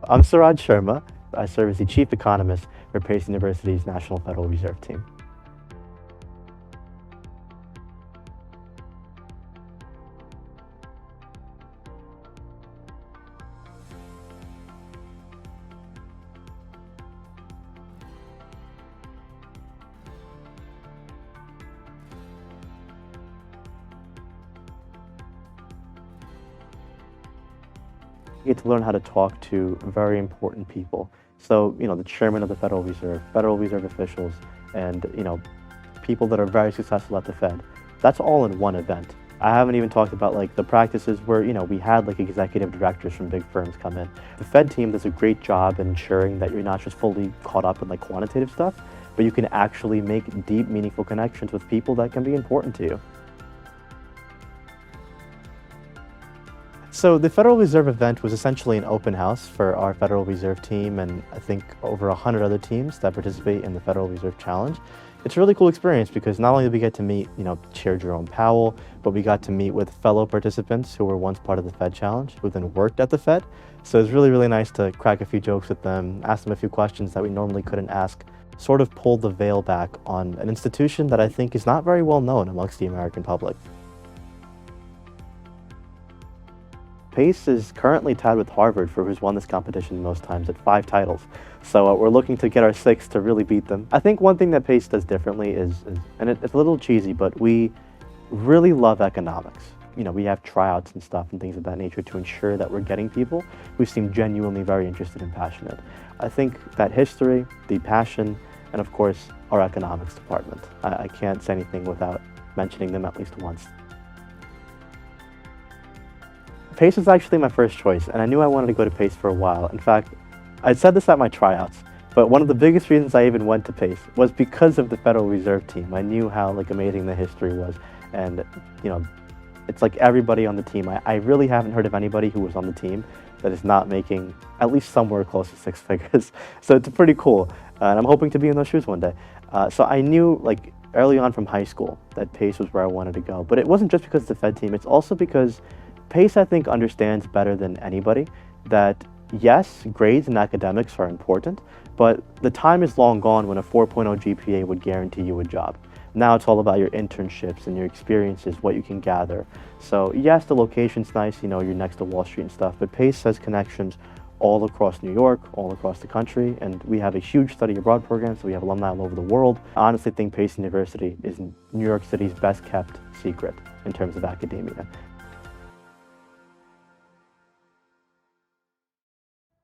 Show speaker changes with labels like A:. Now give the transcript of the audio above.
A: I'm Suraj Sharma. I serve as the Chief Economist for Pace University's National Federal Reserve team. You get to learn how to talk to very important people. So, the chairman of the Federal Reserve officials, and, people that are very successful at the Fed. That's all in one event. I haven't even talked about like the practices where, we had like executive directors from big firms come in. The Fed team does a great job in ensuring that you're not just fully caught up in like quantitative stuff, but you can actually make deep, meaningful connections with people that can be important to you. So the Federal Reserve event was essentially an open house for our Federal Reserve team and I think over 100 other teams that participate in the Federal Reserve Challenge. It's a really cool experience because not only did we get to meet, Chair Jerome Powell, but we got to meet with fellow participants who were once part of the Fed Challenge, who then worked at the Fed. So it was really, really nice to crack a few jokes with them, ask them a few questions that we normally couldn't ask, sort of pull the veil back on an institution that I think is not very well known amongst the American public. Pace is currently tied with Harvard for who's won this competition most times at 5 titles. So we're looking to get our 6th to really beat them. I think one thing that Pace does differently is and it's a little cheesy, but we really love economics. We have tryouts and stuff and things of that nature to ensure that we're getting people who seem genuinely very interested and passionate. I think that history, the passion, and of course, our economics department. I can't say anything without mentioning them at least once. Pace was actually my first choice, and I knew I wanted to go to Pace for a while. In fact, I said this at my tryouts, but one of the biggest reasons I even went to Pace was because of the Federal Reserve team. I knew how amazing the history was, and it's like everybody on the team. I really haven't heard of anybody who was on the team that is not making at least somewhere close to 6 figures. So it's pretty cool, and I'm hoping to be in those shoes one day. So I knew early on from high school that Pace was where I wanted to go, but it wasn't just because of the Fed team. It's also because Pace, I think, understands better than anybody that, yes, grades and academics are important, but the time is long gone when a 4.0 GPA would guarantee you a job. Now it's all about your internships and your experiences, what you can gather. So yes, the location's nice, you're next to Wall Street and stuff, but Pace has connections all across New York, all across the country, and we have a huge study abroad program, so we have alumni all over the world. I honestly think Pace University is New York City's best kept secret in terms of academia.